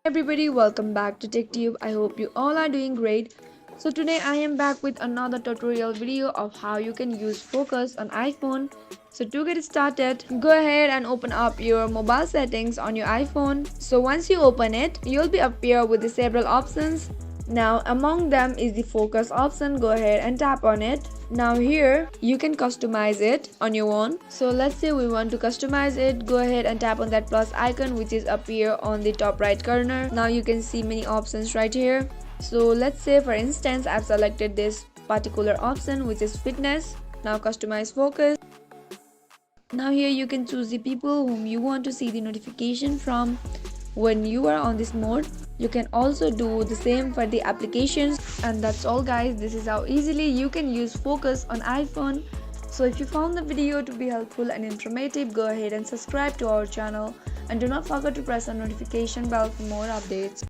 Everybody, welcome back to TechTube. I hope you all are doing great. So today I am back with another tutorial video of how you can use focus on iPhone. So to get started, go ahead and open up your mobile settings on your iPhone. So once you open it, you'll be appear with the several options. Now among them is the focus option. Go ahead and tap on it. Now here you can customize it on your own. So let's say we want to customize it. Go ahead and tap on that plus icon which is appear on the top right corner. Now you can see many options right here. So let's say for instance I've selected this particular option which is fitness. Now customize focus. Now here you can choose the people whom you want to see the notification from when you are on this mode. You can also do the same for the applications, and that's all guys. This is how easily you can use focus on iPhone. So if you found the video to be helpful and informative, go ahead and subscribe to our channel and do not forget to press the notification bell for more updates.